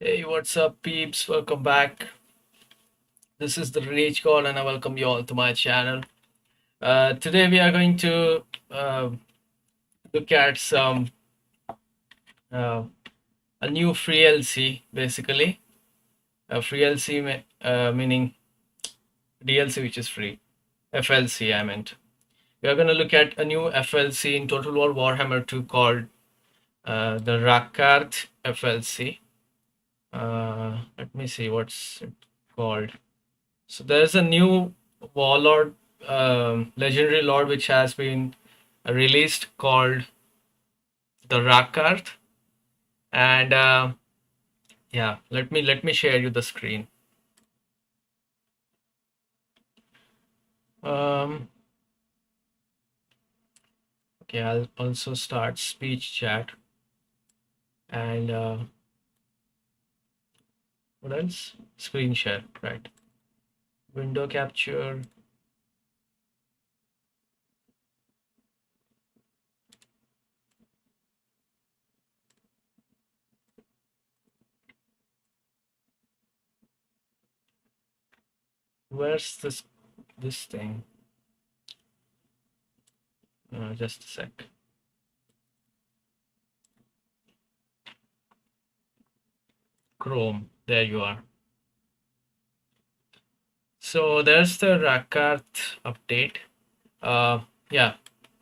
Hey, what's up, peeps? Welcome back. This is the Rage Call, and I welcome you all to my channel. Today, we are going to look at uh, a new free LC, basically. A free LC meaning DLC, which is free. FLC, I meant. We are going to look at a new FLC in Total War Warhammer 2 called the RAKARTH FLC. Let me see what's it called. So there's a new warlord, legendary lord, which has been released called the RAKARTH, and yeah, let me share you the screen. Okay, I'll also start speech chat, and what else? Screen share, right? Window capture. Where's this thing? Just a sec. Chrome, there you are. So there's the RAKARTH update. Yeah,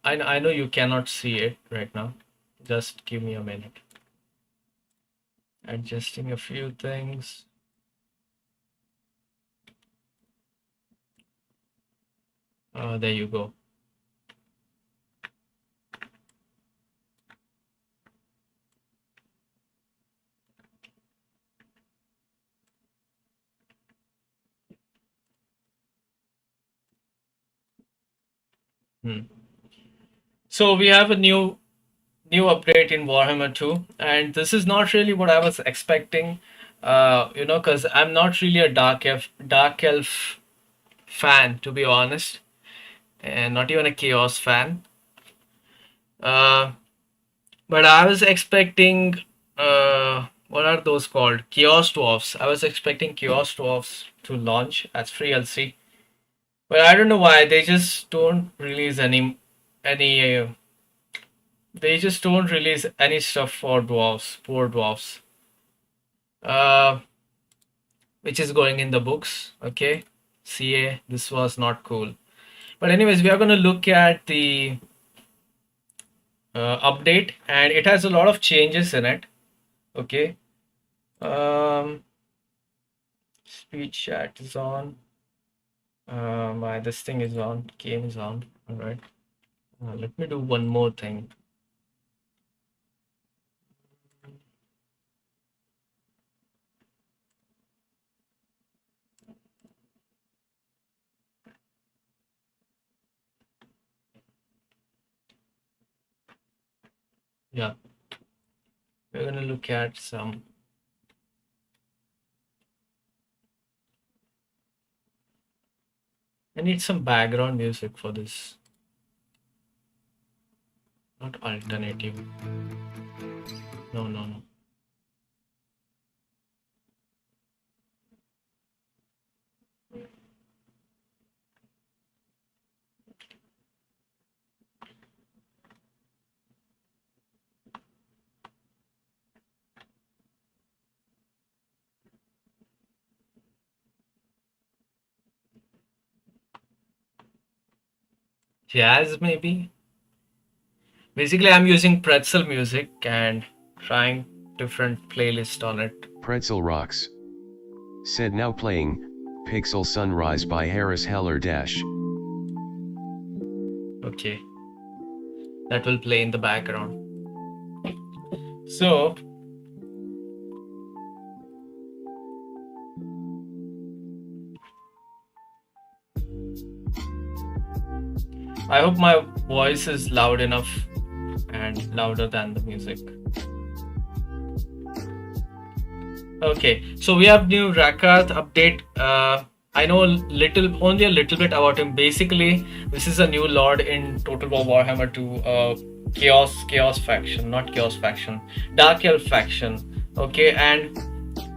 I know you cannot see it right now. Just give me a minute. Adjusting a few things. There you go. So we have a new update in Warhammer 2, and this is not really what I was expecting. Because I'm not really a dark elf fan, to be honest, and not even a chaos fan. But I was expecting what are those called? Chaos Dwarfs. I was expecting Chaos Dwarfs to launch as free LC, but I don't know why they just don't release any. They just don't release any stuff for dwarves, poor dwarves. Which is going in the books. Okay, CA. This was not cool. But anyways, we are going to look at the update, and it has a lot of changes in it. Okay. Speech chat is on. This thing is on. Game is on. All right. Let me do one more thing. Yeah. We're going to look at some. I need some background music for this. Not alternative. No. Jazz, maybe? Basically, I'm using pretzel music and trying different playlists on it. Pretzel rocks. Said now playing, Pixel Sunrise by Harris Heller Dash. Okay. That will play in the background. So, I hope my voice is loud enough and louder than the music. Okay, so we have new RAKARTH update. I know only a little bit about him. Basically, this is a new lord in Total War Warhammer 2 Chaos faction, not Chaos faction, Dark Elf faction. Okay, and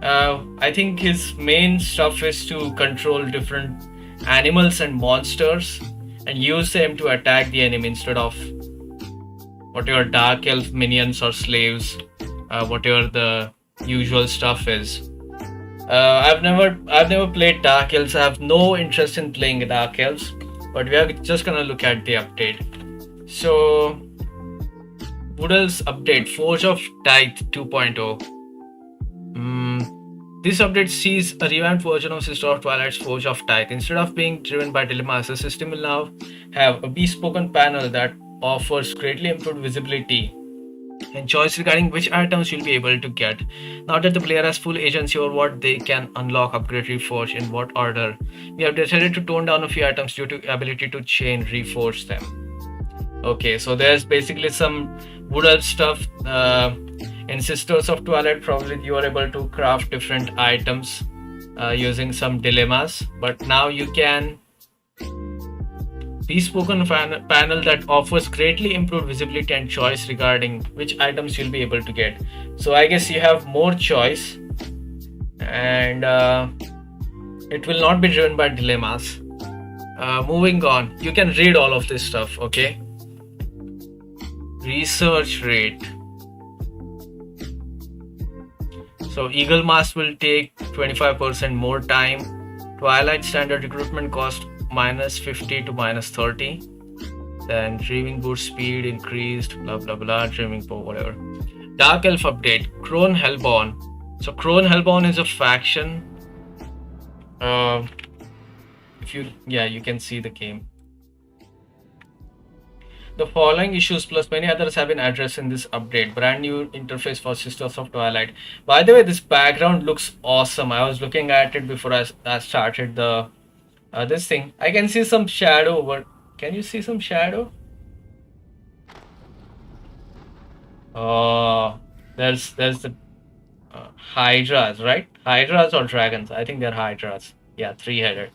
I think his main stuff is to control different animals and monsters and use them to attack the enemy instead of whatever dark elf minions or slaves, whatever the usual stuff is. I've never played dark elves. I have no interest in playing dark elves, but we are just gonna look at the update. So, what else update? Forge of Tithe 2.0. This update sees a revamped version of Sister of Twilight's Forge of Tithe. Instead of being driven by dilemmas, the system will now have a bespoken panel that offers greatly improved visibility and choice regarding which items you'll be able to get. Now that the player has full agency over what they can unlock, upgrade, reforge, in what order, we have decided to tone down a few items due to ability to chain reforge them. Okay, so there's basically some wood elf stuff. In Sisters of Twilight, probably you are able to craft different items using some dilemmas, but now you can bespoken panel that offers greatly improved visibility and choice regarding which items you'll be able to get. So I guess you have more choice, and it will not be driven by dilemmas. Moving on, you can read all of this stuff. Okay, research rate. So Eagle Mask will take 25% more time. Twilight standard recruitment cost -50 to -30. Then Dreaming Boot speed increased, blah blah blah, Dreaming Bow, whatever. Dark Elf update, Crone Hellborn. So Crone Hellborn is a faction. You can see the game. The following issues plus many others have been addressed in this update. Brand new interface for Sisters of Twilight. By the way, this background looks awesome. I was looking at it before I started the this thing. I can see some shadow over. Can you see some shadow? Oh, there's the hydras, right? Hydras or dragons? I think they're hydras. Yeah, 3-headed.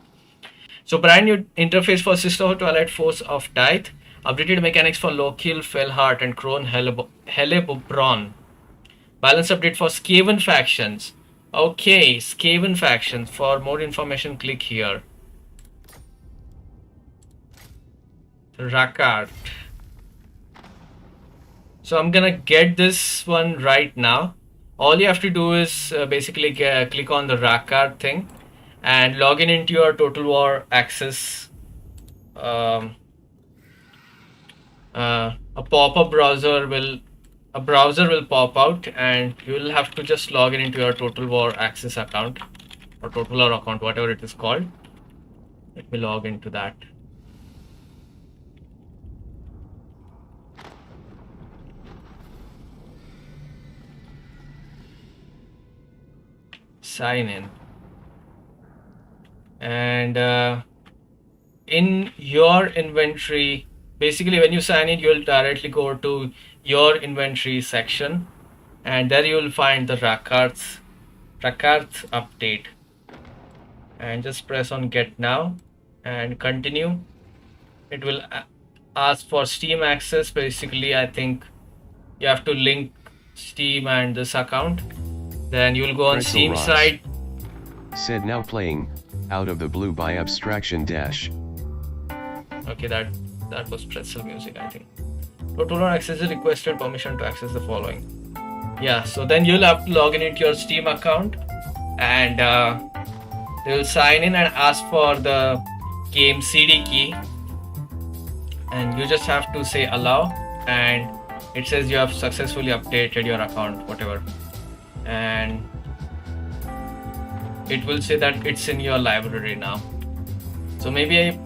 So brand new interface for Sister of Twilight, Force of Tithe. Updated mechanics for Lokiel, Fellheart, and Crone Hellebron. Balance update for Skaven factions. Okay, Skaven factions. For more information, click here. RAKARTH. So I'm gonna get this one right now. All you have to do is basically click on the RAKARTH thing and log in into your Total War access. A pop-up browser will pop out, and you will have to just log in into your Total War access account or Total War account, whatever it is called. Let me log into that. Sign in, and in your inventory, basically when you sign in, you'll directly go to your inventory section, and there you will find the RAKARTH update, and just press on get now and continue. It will ask for Steam access. Basically, I think you have to link Steam and this account. Then you will go on Steam side. Said now playing, out of the blue by abstraction dash. Okay, that was pretzel music, I think. Total War access is requested permission to access the following. Yeah, so then you'll have to log in into your Steam account, and they will sign in and ask for the game CD key, and you just have to say allow, and it says you have successfully updated your account, whatever, and it will say that it's in your library now. So maybe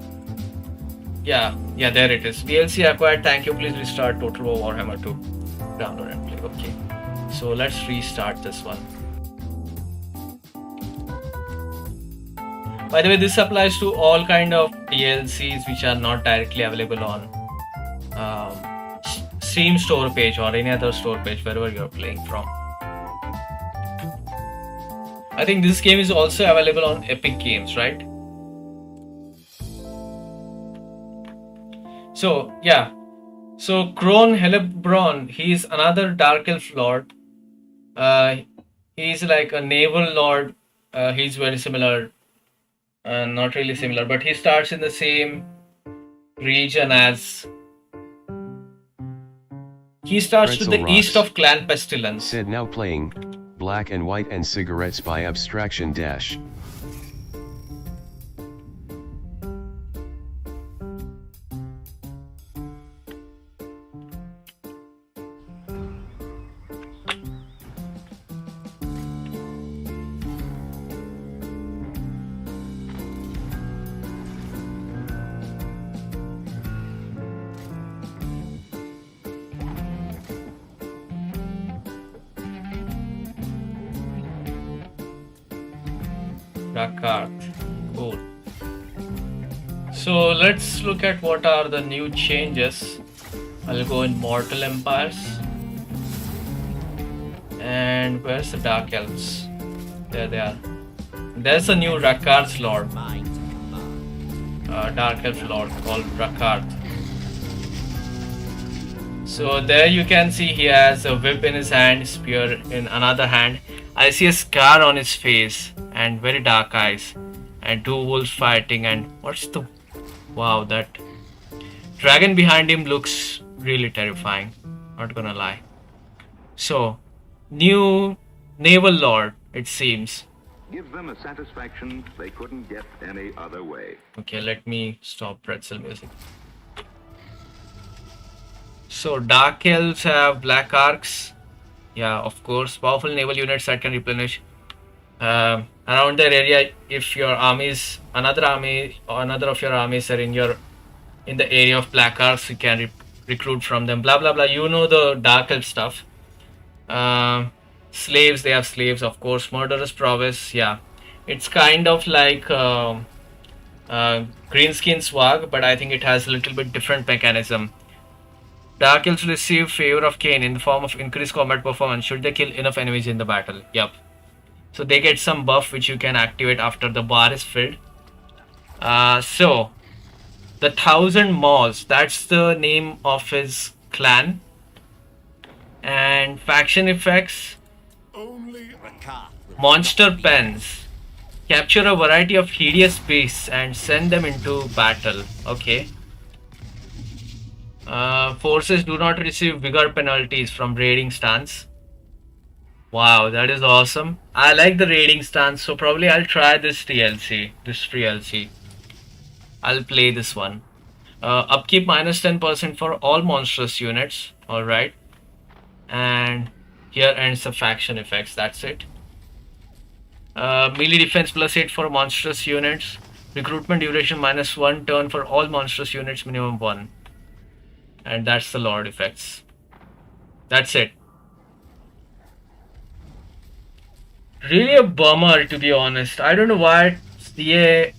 yeah, there it is. DLC acquired. Thank you. Please restart Total War Warhammer 2. Download and play. Okay. So let's restart this one. By the way, this applies to all kind of DLCs which are not directly available on Steam store page or any other store page, wherever you're playing from. I think this game is also available on Epic Games, right? So yeah, so Crone Hellebron, he is another Dark Elf Lord. He's like a naval lord. He's very similar, not really similar, but he starts in the same region as. He starts to Pretzel the east Rocks. of Clan Pestilence. Said now playing, Black and White and Cigarettes by Abstraction Dash. RAKARTH. Cool. So let's look at what are the new changes. I'll go in Mortal Empires. And where's the Dark Elves? There they are. There's a new RAKARTH Lord. Dark Elf Lord called RAKARTH. So there you can see he has a whip in his hand, spear in another hand. I see a scar on his face and very dark eyes and two wolves fighting. And what's the... Wow, that dragon behind him looks really terrifying, not gonna lie. So, new naval lord, it seems. Gives them a satisfaction they couldn't get any other way. Okay, let me stop pretzel music. So, dark elves have black arcs. Yeah, of course, powerful naval units that can replenish around their area. If your armies, another army or another of your armies are in the area of black arcs, you can recruit from them. Blah blah blah. You know the dark elf stuff. Slaves, they have slaves, of course. Murderous prowess, yeah. It's kind of like Greenskin Swag, but I think it has a little bit different mechanism. Dark Elves receive favor of Cain in the form of increased combat performance should they kill enough enemies in the battle. Yep. So they get some buff which you can activate after the bar is filled. So the 1000 Maws, that's the name of his clan. And faction effects. Monster pens. Capture a variety of hideous beasts and send them into battle. Okay. Forces do not receive vigor penalties from raiding stance. Wow, that is awesome. I like the raiding stance, so probably I'll try this DLC, this free DLC. I'll play this one. Upkeep minus 10% for all monstrous units. Alright. And here ends the faction effects. That's it. Melee defense plus 8 for monstrous units. Recruitment duration minus 1 turn for all monstrous units, minimum 1. And that's the Lord effects. That's it. Really a bummer, to be honest. I don't know why CA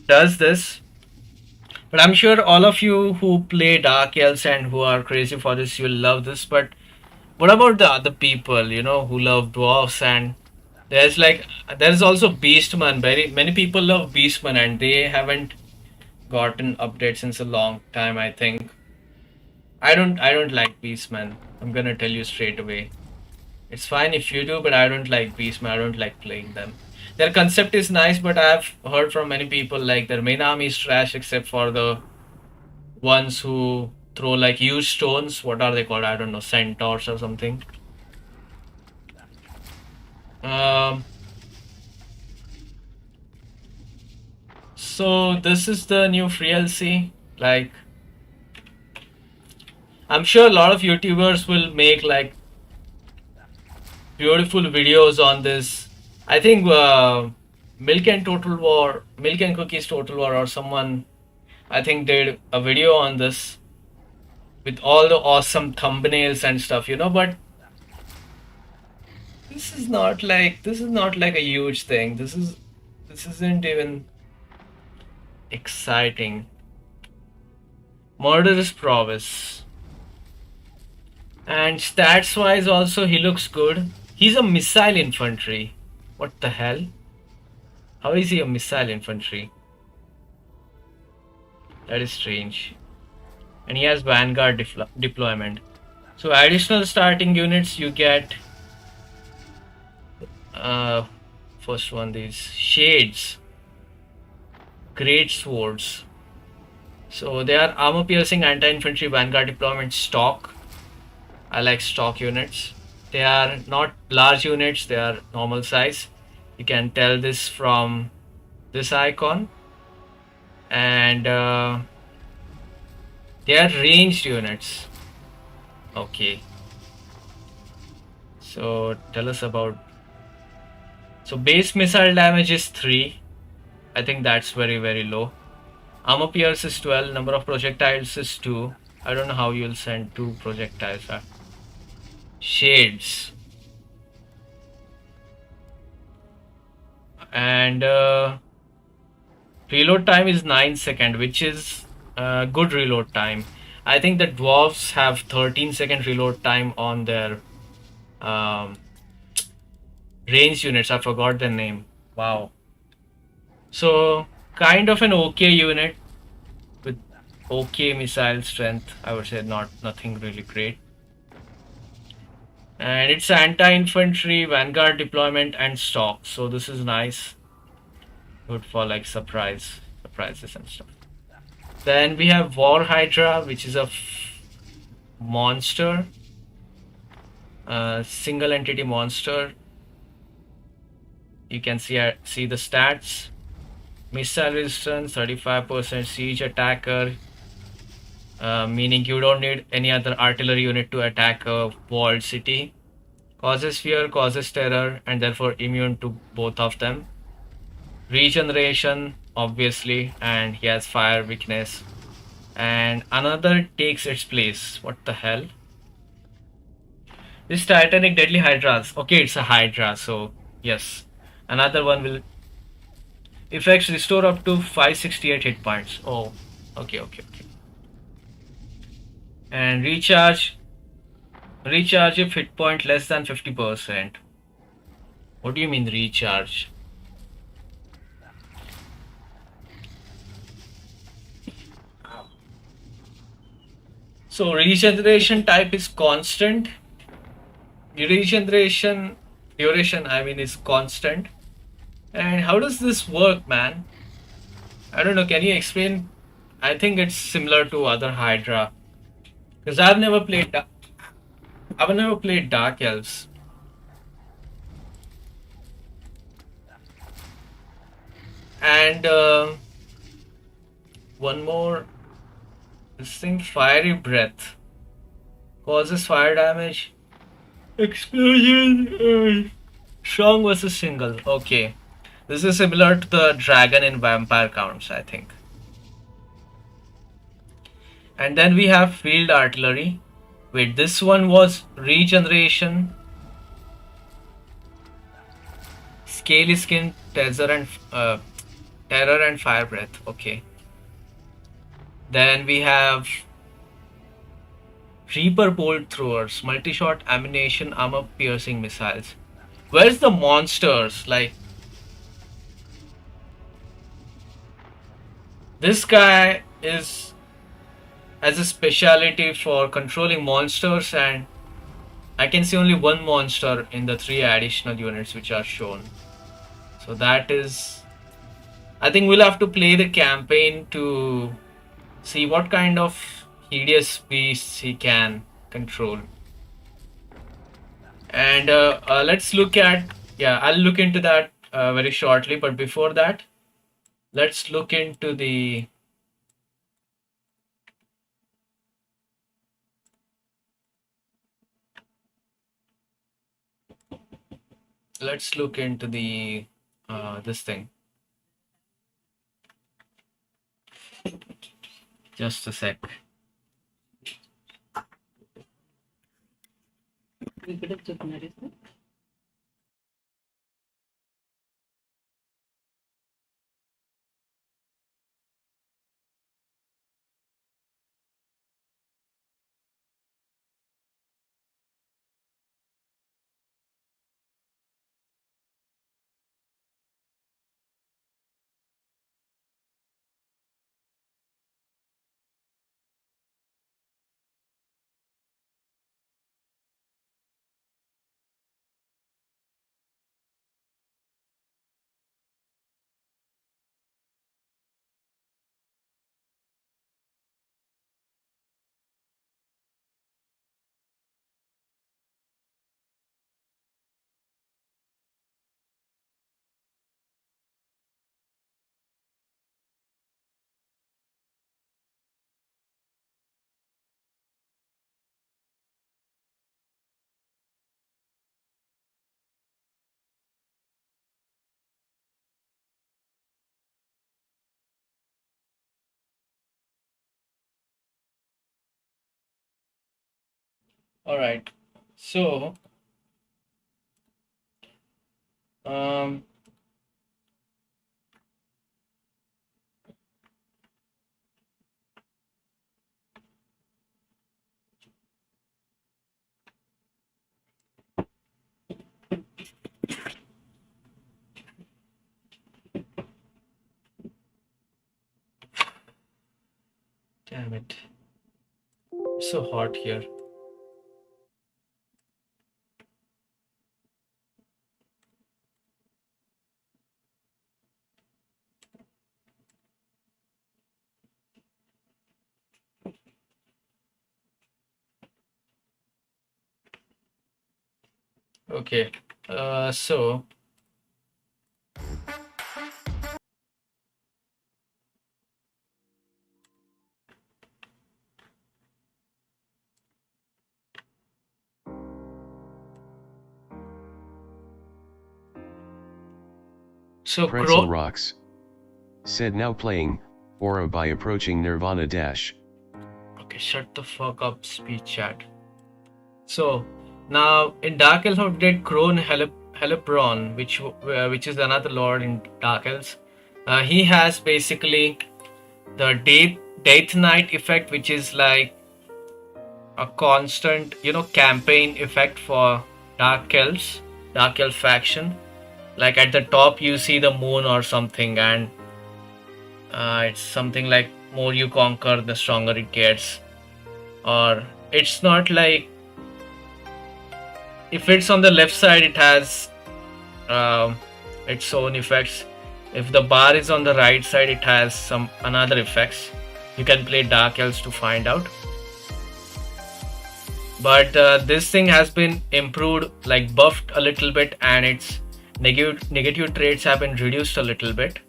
does this. But I'm sure all of you who play Dark Elves and who are crazy for this, you'll love this. But what about the other people, you know, who love dwarves? And there's also Beastman. Very many people love Beastman and they haven't gotten updates since a long time, I think. I don't like Beastman. I'm gonna tell you straight away. It's fine if you do, but I don't like Beastman. I don't like playing them. Their concept is nice, but I've heard from many people like their main army is trash except for the ones who throw like huge stones. What are they called? I don't know, centaurs or something. So this is the new free LC. Like, I'm sure a lot of YouTubers will make like beautiful videos on this. I think Milk and Cookies Total War or someone, I think, did a video on this with all the awesome thumbnails and stuff, you know, but this is not like a huge thing. This isn't even exciting. Murderous prowess. And stats wise also he looks good. He's a missile infantry. What the hell? How is he a missile infantry? That is strange. And he has Vanguard deployment. So additional starting units you get First one, these shades, great swords. So they are armor piercing anti-infantry vanguard deployment stock. I like stock units. They are not large units, they are normal size. You can tell this from this icon. And they are ranged units. Okay. So tell us about. So base missile damage is 3. I think that's very, very low. Armor pierce is 12. Number of projectiles is 2. I don't know how you'll send 2 projectiles. Shades. And reload time is 9 seconds, which is good reload time. I think the dwarves have 13-second reload time on their ranged units. I forgot the name. Wow. So kind of an okay unit with okay missile strength. I would say nothing really great. And it's anti-infantry, vanguard deployment, and stock. So this is nice. Good for like surprises and stuff. Then we have War Hydra, which is a monster, single entity monster. You can see the stats. Missile resistance, 35% siege attacker, meaning you don't need any other artillery unit to attack a walled city. Causes fear, causes terror, and therefore immune to both of them. Regeneration, obviously, and he has fire weakness. And another takes its place. What the hell? This Titanic Deadly Hydras. Okay, it's a Hydra, so yes. Another one will. Effects restore up to 568 hit points. Oh, okay. And recharge if hit point less than 50%. What do you mean recharge? So regeneration type is constant. Regeneration duration, I mean, is constant. And how does this work, man? I don't know. Can you explain? I think it's similar to other Hydra, because I've never played Dark Elves. And one more. This thing, Fiery Breath, causes fire damage, explosion, strong versus single. Okay, this is similar to the dragon in vampire counts, I think. And then we have field artillery. Wait, this one was regeneration, scaly skin, terror and fire breath. Okay. Then we have Reaper bolt throwers, multi-shot ammunition, armor piercing missiles. Where's the monsters? Like, this guy has a specialty for controlling monsters, and I can see only one monster in the 3 additional units which are shown. So that is, I think we'll have to play the campaign to see what kind of hideous beasts he can control. And let's look at, I'll look into that very shortly, but before that, let's look into the this thing. Just a sec. All right. So, um, damn it. It's so hot here. Okay. So, Pretzel Rocks. Said now playing, Aura by approaching Nirvana Dash. Okay, shut the fuck up, speech chat. So, now in Dark Elves update, Crone Helipron, which is another lord in Dark Elves, he has basically the Death Knight effect, which is like a constant, campaign effect for Dark Elves, Dark Elf faction. Like at the top, you see the moon or something, and it's something like more you conquer, the stronger it gets. Or it's not like if it's on the left side, it has its own effects. If the bar is on the right side, it has some another effects. You can play Dark Elves to find out. But this thing has been improved, like buffed a little bit, and its negative traits have been reduced a little bit.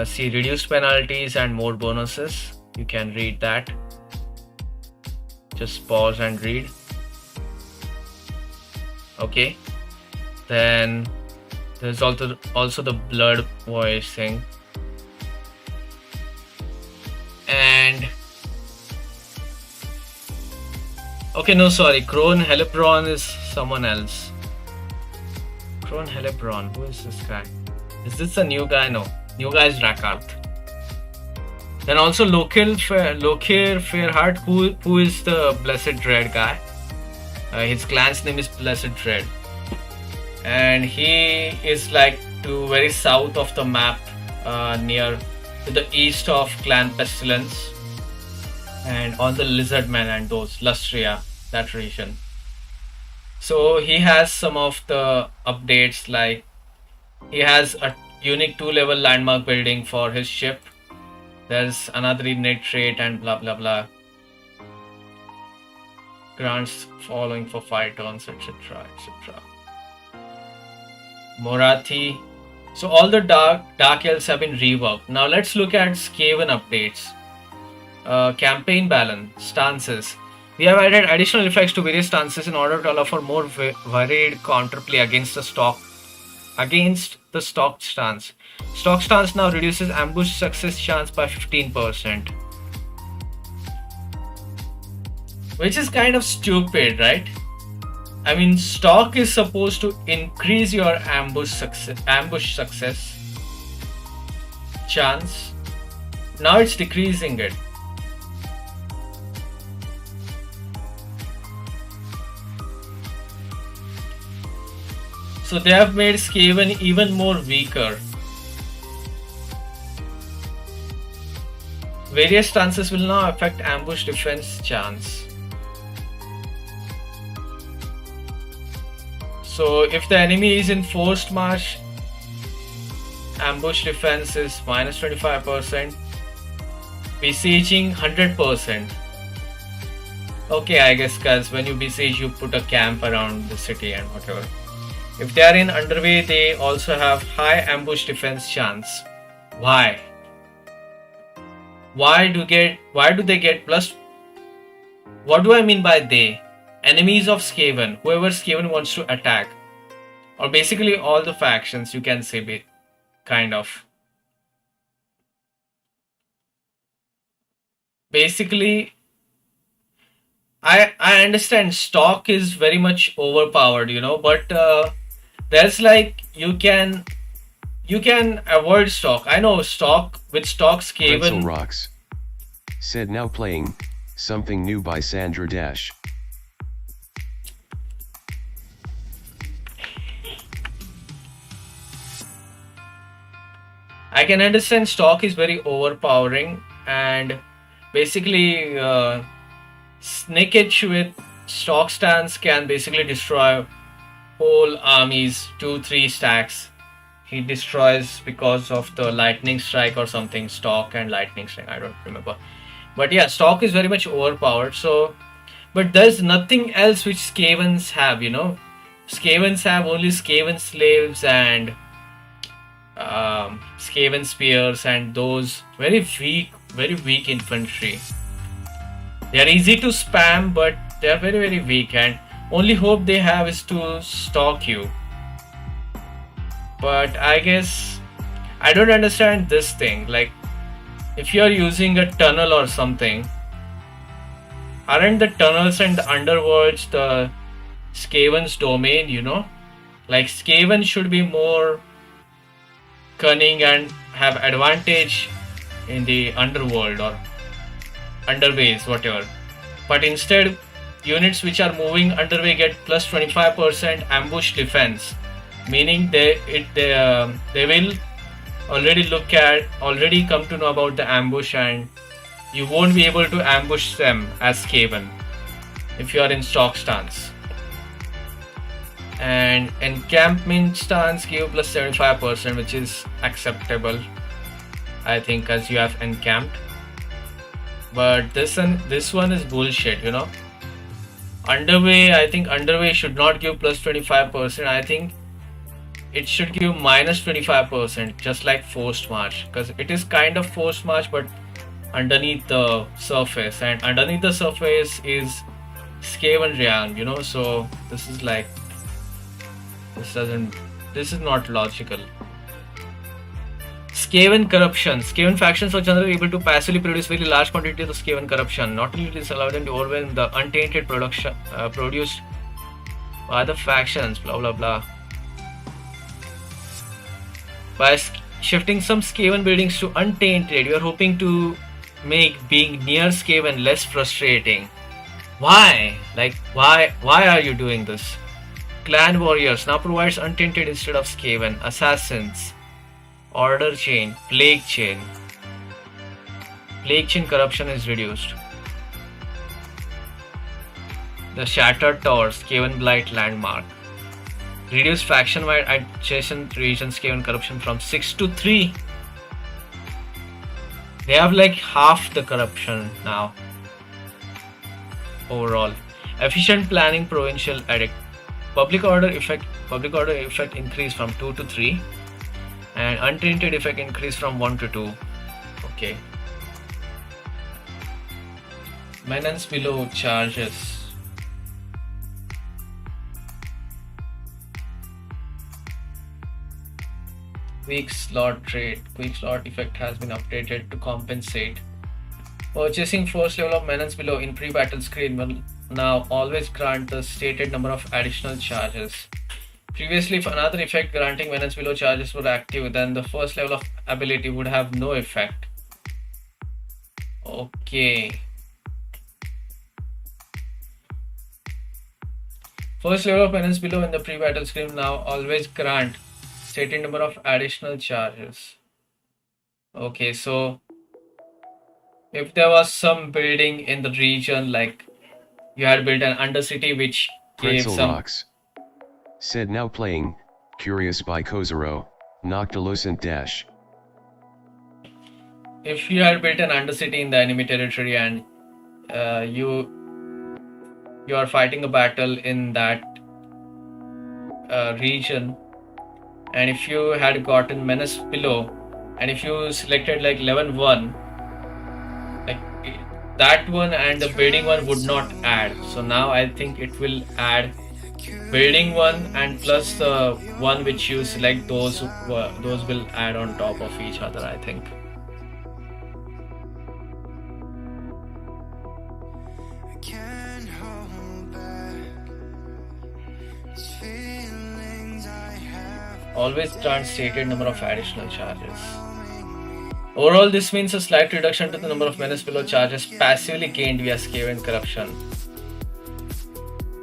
See reduced penalties and more bonuses. You can read that. Just pause and read. Okay. Then there's also the blood voice thing. And okay, no, sorry. Crone Helipron is someone else. Crone Helipron. Who is this guy? Is this a new guy? No. New guy is RAKARTH. Then also Lokir Fairheart, who is the Blessed Dread guy. His clan's name is Blessed Dread. And he is like to very south of the map, near to the east of Clan Pestilence. And on the Lizardmen and those, Lustria, that region. So he has some of the updates, like he has a unique 2-level landmark building for his ship. There's another innate trait and blah blah blah. Grants following for 5 turns, etc. etc. Morathi. So all the dark elves have been reworked. Now let's look at Skaven updates. Campaign balance, stances. We have added additional effects to various stances in order to allow for more varied counterplay against the stock stance. Stock stance now reduces ambush success chance by 15%. Which is kind of stupid, right? I mean, stock is supposed to increase your ambush success chance. Now it's decreasing it. So they have made Skaven even more weaker. Various stances will now affect ambush defense chance. So if the enemy is in forced march, ambush defense is minus 25%. Besieging 100%. Okay, I guess because when you besiege, you put a camp around the city and whatever. If they are in underway, they also have high ambush defense chance. Why? Why do they get plus? What do I mean by they? Enemies of Skaven, whoever Skaven wants to attack, or basically all the factions, you can say, kind of. Basically, I understand stock is very much overpowered, you know, but there's like you can avoid stock. I know stock with stock Pretzel Skaven. Rocks said now playing something new by Sandra Dash. I can understand stock is very overpowering, and basically sneakage with stock stance can basically destroy whole armies, 2-3 stacks. He destroys because of the lightning strike or something, stock and lightning strike, I don't remember. But yeah, stock is very much overpowered. So, but there's nothing else which Skavens have, you know. Skavens have only Skaven slaves and Skaven spears and those very weak infantry. They are easy to spam, but they are very weak, and only hope they have is to stalk you. But I guess I don't understand this thing. Like, if you are using a tunnel or something, aren't the tunnels and the underworlds the Skaven's domain, you know? Like, Skaven should be more cunning and have advantage in the underworld or underways, whatever. But instead, units which are moving underway get plus 25% ambush defense, meaning they will already come to know about the ambush, and you won't be able to ambush them as Skaven if you are in stock stance. And encampment stance give plus 75%, which is acceptable, I think, as you have encamped. But this one is bullshit, you know. Underway, I think underway should not give plus 25%. I think it should give minus 25%, just like forced march, because it is kind of forced march, but underneath the surface, and underneath the surface is Skaven realm, you know. So this is like, this is not logical. Skaven corruption. Skaven factions are generally able to passively produce very large quantities of Skaven corruption. Not only this allows them to overwhelm the untainted production produced by the factions, blah blah blah. By shifting some Skaven buildings to untainted, you are hoping to make being near Skaven less frustrating. Why? Like, why are you doing this? Clan warriors now provides untainted instead of Skaven. Assassins, order chain, plague chain. Plague chain corruption is reduced. The shattered towers, Skaven blight landmark. Reduced faction-wide adjacent regions Skaven corruption from 6 to 3. They have like half the corruption now. Overall, efficient planning provincial edict. Public order effect increase from 2 to 3, and untainted effect increase from 1 to 2. Okay. Menace below charges. Quick slot effect has been updated to compensate. Purchasing first level of menace below in pre-battle screen will now always grant the stated number of additional charges. Previously, if another effect granting menace below charges were active, then the first level of ability would have no effect. Okay. First level of menace below in the pre-battle screen now always grant stated number of additional charges. Okay, so if there was some building in the region, like you had built an undercity which gave Pretzel some... Rocks said now playing, Curious by Kozaro, Noctilucent Dash. If you had built an undercity in the enemy territory and you are fighting a battle in that region, and if you had gotten menace below, and if you selected like 11-1, like that one and the building one would not add. So now I think it will add building one and plus the one which you select, those will add on top of each other, I think. Always grant stated number of additional charges. Overall, this means a slight reduction to the number of menace below charges passively gained via Skaven corruption.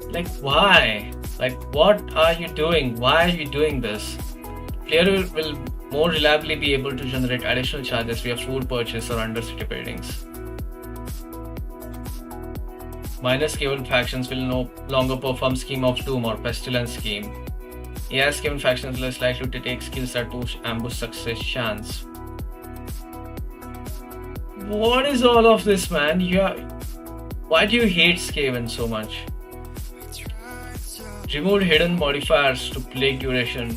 Like, why? Like, what are you doing? Why are you doing this? Player will more reliably be able to generate additional charges via food purchase or under city buildings. Minor Skaven factions will no longer perform Scheme of Doom or Pestilence Scheme. AI Skaven factions less likely to take skills that boost ambush success chance. What is all of this, man? Why do you hate Skaven so much? Remove hidden modifiers to plague duration.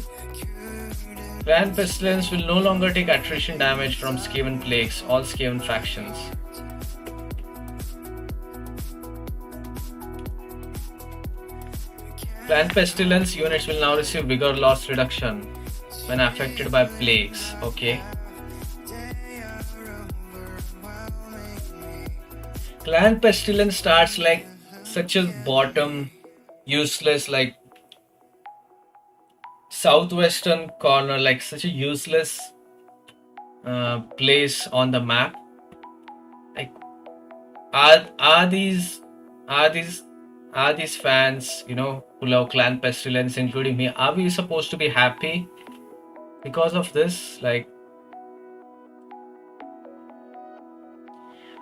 Clan Pestilence will no longer take attrition damage from Skaven plagues, all Skaven factions. Clan Pestilence units will now receive vigor loss reduction when affected by plagues. Okay. Clan Pestilence starts like such a bottom, useless, like southwestern corner, like such a useless place on the map. Like, are these fans, you know, who love Clan Pestilence, including me, are we supposed to be happy because of this? Like,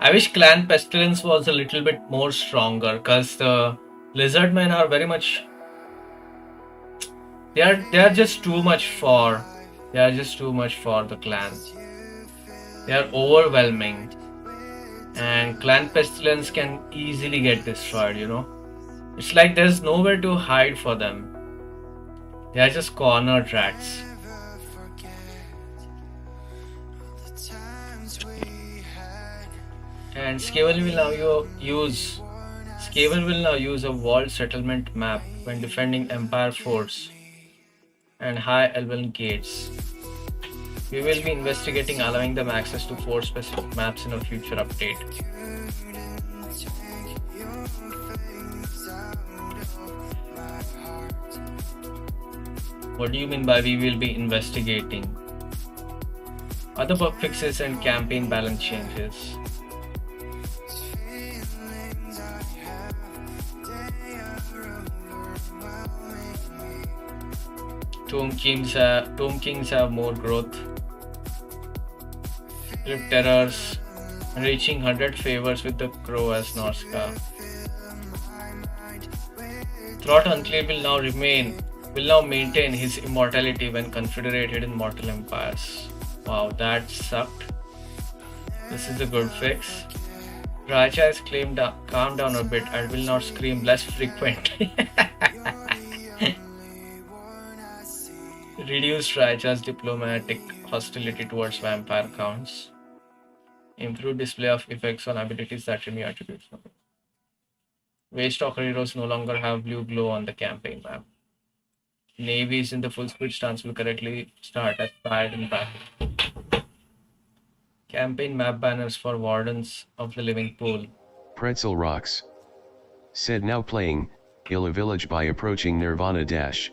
I wish Clan Pestilence was a little bit more stronger, because the Lizardmen are very much, they are just too much for the clans. They are overwhelming, and Clan Pestilence can easily get destroyed, you know. It's like there's nowhere to hide for them. They are just cornered rats. And Skaven will now use a walled settlement map when defending Empire forts and high elven gates. We will be investigating allowing them access to 4 specific maps in a future update. What do you mean by we will be investigating? Other bug fixes and campaign balance changes. Tomb Kings have more growth. Crypt Terrors, reaching 100 favors with the Crow as Norska. Throat Unclave will now maintain his immortality when confederated in mortal empires. Wow, that sucked. This is a good fix. Raja has claimed calm down a bit and will now scream less frequently. Reduced Raja's diplomatic hostility towards vampire counts. Improved display of effects on abilities that remove attributes. Waystalker heroes no longer have blue glow on the campaign map. Navies in the full speed stance will correctly start as fired in battle. Campaign map banners for Wardens of the Living Pool. Pretzel Rocks. Said now playing, kill a village by approaching Nirvana Dash.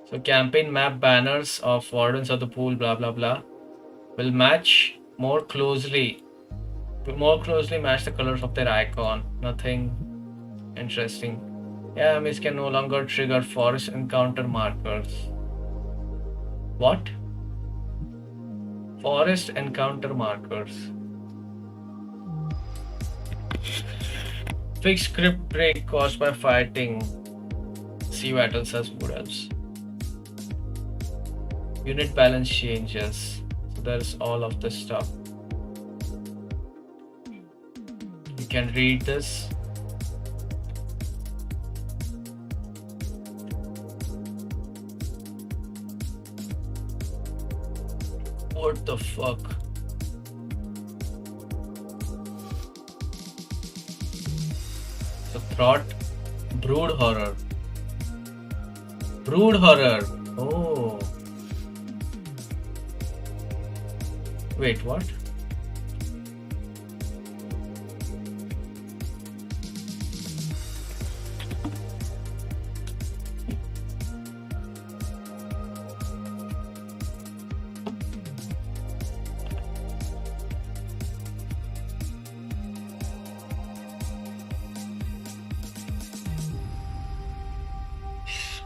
So campaign map banners of Wardens of the Pool blah blah blah will more closely match the colors of their icon. Nothing interesting. Yeah, enemies can no longer trigger forest encounter markers. What? Forest encounter markers. Fixed script break caused by fighting sea battles as wood elves. Unit balance changes. So there's all of this stuff. You can read this. What the fuck? The Throat Brood Horror. Brood Horror. Oh. Wait, what?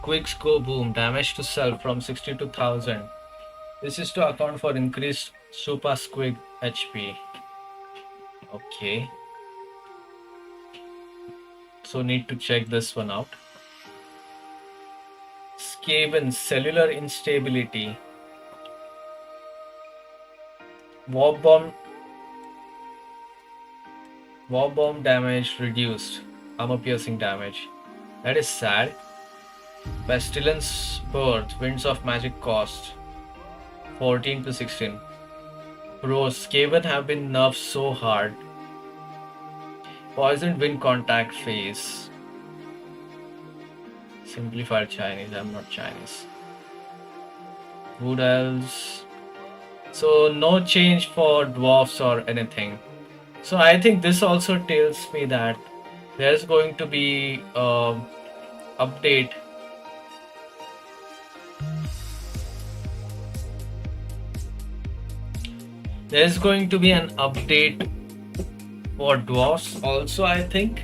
Quick Scope Boom, damage to self from 60 to 1000. This is to account for increased Super Squig HP. Okay. So need to check this one out. Skaven, cellular instability. Warp bomb damage reduced. Armor piercing damage. That is sad. Pestilence birth. Winds of magic cost 14 to 16. Bro, Skaven have been nerfed so hard. Poisoned wind contact phase. Simplified Chinese. I'm not Chinese. Wood elves. So no change for dwarfs or anything. So I think this also tells me that there's going to be update. There's going to be an update for dwarfs also, I think,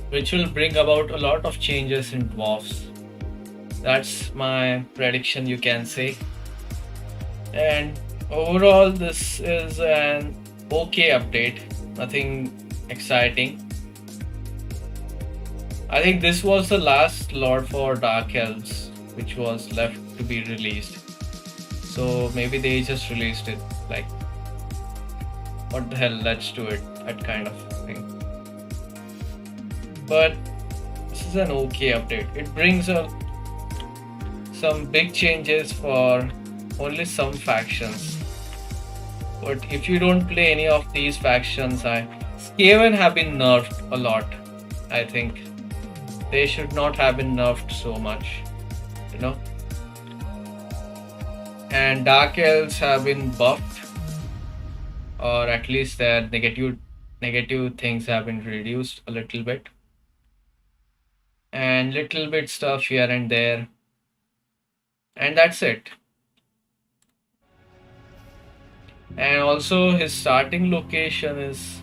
which will bring about a lot of changes in dwarfs. That's my prediction, you can say. And overall, this is an okay update, nothing exciting. I think this was the last lord for Dark Elves which was left to be released. So maybe they just released it like, what the hell, let's do it, that kind of thing. But this is an okay update. It brings some big changes for only some factions. But if you don't play any of these factions, Skaven have been nerfed a lot. I think they should not have been nerfed so much, you know. And Dark Elves have been buffed, or at least their negative things have been reduced a little bit, and little bit stuff here and there, and that's it. And also his starting location is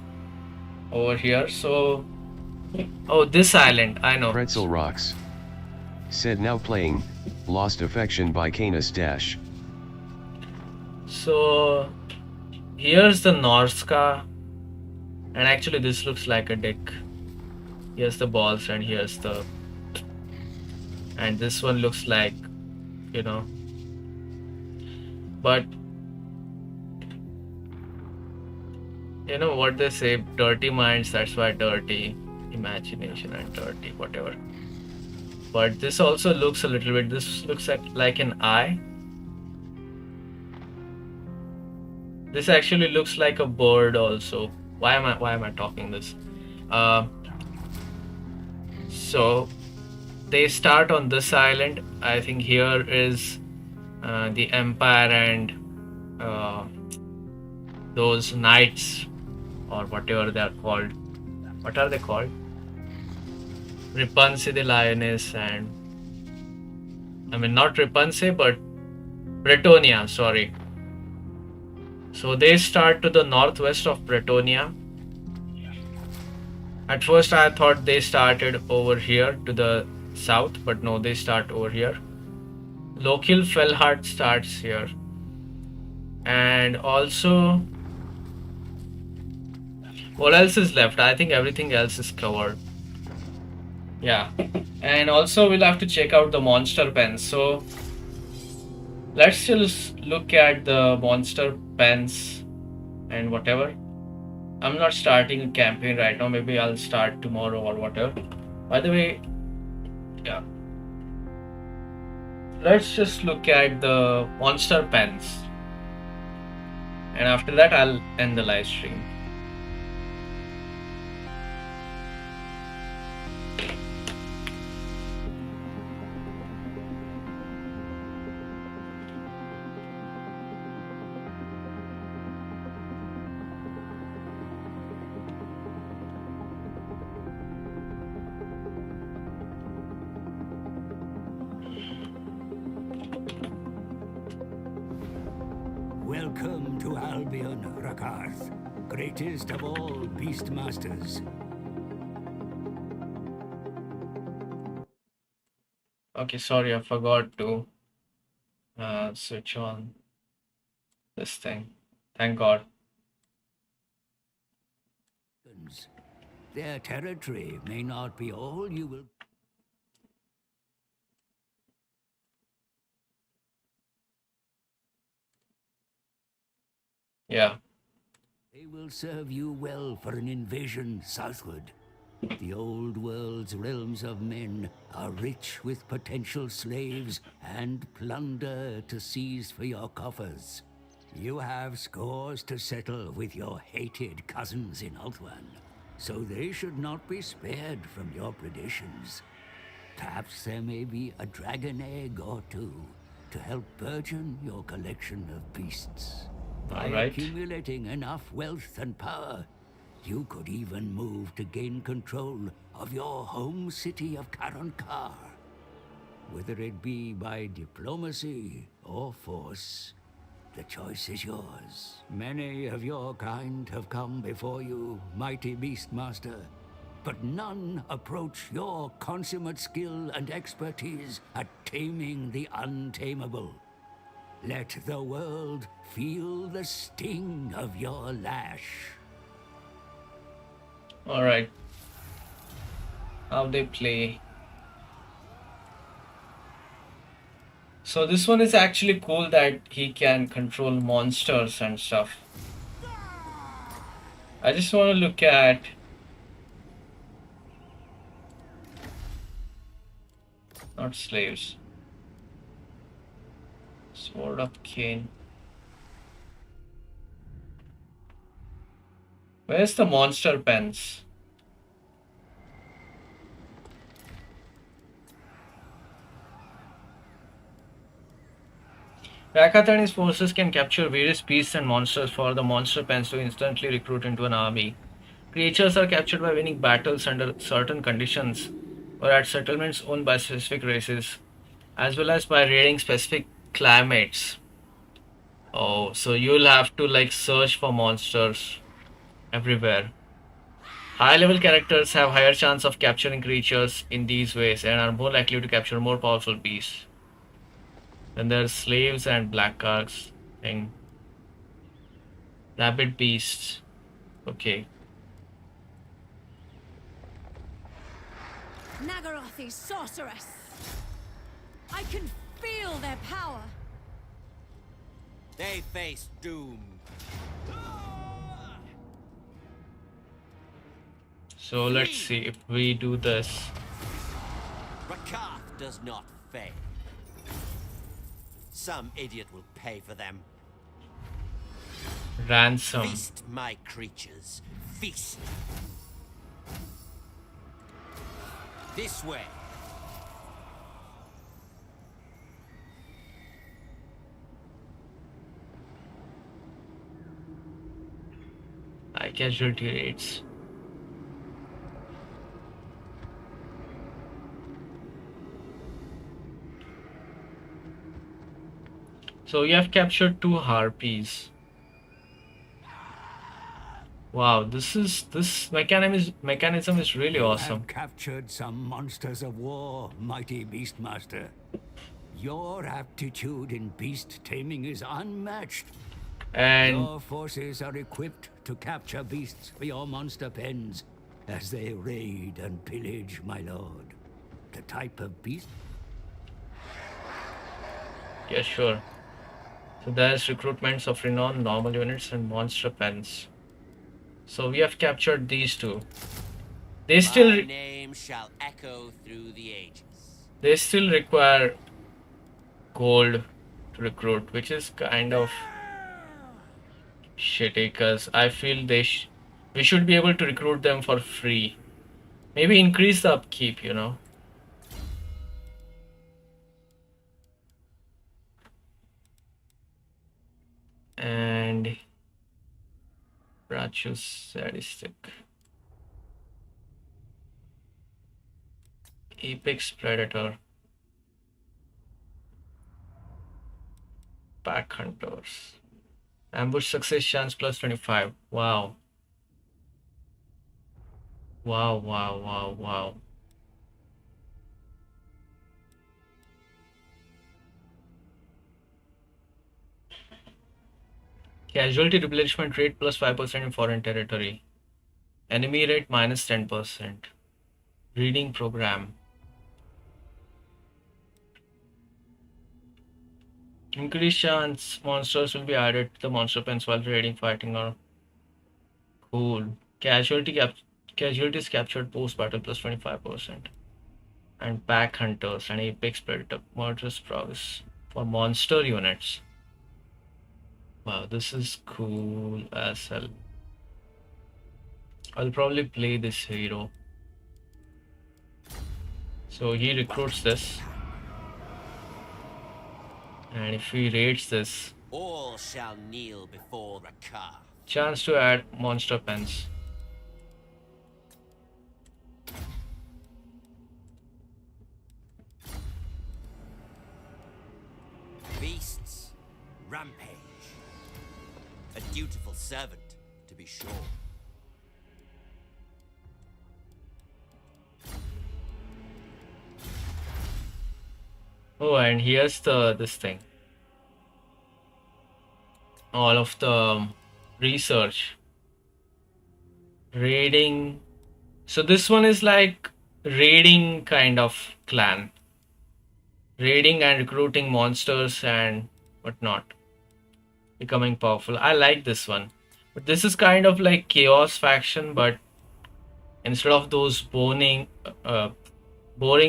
over here. So, oh, this island, I know. Pretzel Rocks said now playing Lost Affection by Canis Dash. So here's the Norska, and actually this looks like a dick. Here's the balls and here's the, and this one looks like, you know, but you know what they say, dirty minds, that's why dirty imagination and dirty whatever. But this also looks a little bit, this looks like an eye. This actually looks like a bird also. Why am I talking this? So they start on this island. I think here is the Empire and those knights or whatever they are called. What are they called? Rapunzel the lioness, and I mean not Rapunzel but Bretonia, sorry. So they start to the northwest of Bretonia. At first I thought they started over here to the south, but no, they start over here. Lokil Fellheart starts here. And also, what else is left? I think everything else is covered. Yeah. And also we'll have to check out the monster pens. So let's just look at the monster pens and whatever. I'm not starting a campaign right now. Maybe I'll start tomorrow or whatever. By the way, yeah. Let's just look at the monster pens. And after that, I'll end the live stream. Welcome to Albion, RAKARTH, greatest of all beastmasters. Okay, sorry, I forgot to switch on this thing. Thank God. Their territory may not be all you will. Yeah. They will serve you well for an invasion southward. The old world's realms of men are rich with potential slaves and plunder to seize for your coffers. You have scores to settle with your hated cousins in Ulthuan, so they should not be spared from your predations. Perhaps there may be a dragon egg or two to help burgeon your collection of beasts. By accumulating enough wealth and power, you could even move to gain control of your home city of Karankar. Whether it be by diplomacy or force, the choice is yours. Many of your kind have come before you, mighty Beastmaster, but none approach your consummate skill and expertise at taming the untamable. Let the world feel the sting of your lash. Alright. How they play. So this one is actually cool that he can control monsters and stuff. I just want to look at not slaves. Sword of Cain. Where's the monster pens? RAKARTH and his forces can capture various beasts and monsters for the monster pens to instantly recruit into an army. Creatures are captured by winning battles under certain conditions or at settlements owned by specific races, as well as by raiding specific climates. Oh, so you'll have to like search for monsters everywhere. High level characters have higher chance of capturing creatures in these ways and are more likely to capture more powerful beasts. Then there's slaves and black cards thing. Rabbit beasts. Okay. Nagarothi sorceress! I can feel their power! They face doom. So let's see if we do this. RAKARTH does not fail. Some idiot will pay for them. Ransom. Feast, my creatures. Feast. This way. High casualty rates. So you have captured 2 harpies. Wow, this mechanism is really awesome. You have captured some monsters of war, mighty Beastmaster. Your aptitude in beast taming is unmatched. And your forces are equipped to capture beasts for your monster pens as they raid and pillage, my lord. The type of beast? yeah, sure. So there's recruitments of renowned normal units and monster pens. So we have captured these 2. They still My name shall echo through the ages. They still require gold to recruit, which is kind of shitty because I feel we should be able to recruit them for free. Maybe increase the upkeep, you know. And Brachus sadistic. Apex Predator. Pack Hunters. Ambush success chance plus 25. Wow. Wow, wow, wow, wow. Casualty replenishment rate plus 5% in foreign territory. Enemy rate minus 10%. Reading program. Increased chance monsters will be added to the monster pens while raiding, fighting, or cool. Casualties captured post battle plus 25%. And pack hunters and apex predator murderous prowess for monster units. Wow, this is cool as hell. I'll probably play this hero. So he recruits this. And if he raids this, All shall kneel before RAKARTH. chance to add monster pens. Beasts, rampage. A dutiful servant, to be sure. Oh, and here's this thing. All of the research. Raiding. So this one is like raiding kind of clan. Raiding and recruiting monsters and whatnot. Becoming powerful. I like this one. But this is kind of like chaos faction, but instead of those boring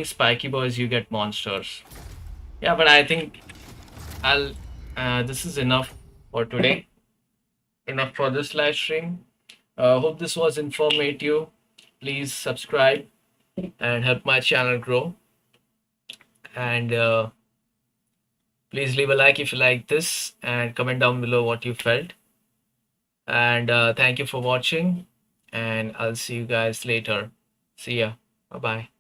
spiky boys, you get monsters. Yeah, but I think this is enough for today. Enough for this live stream. Hope this was informative. Please subscribe and help my channel grow. And please leave a like if you like this and comment down below what you felt. And thank you for watching. And I'll see you guys later. See ya. Bye-bye.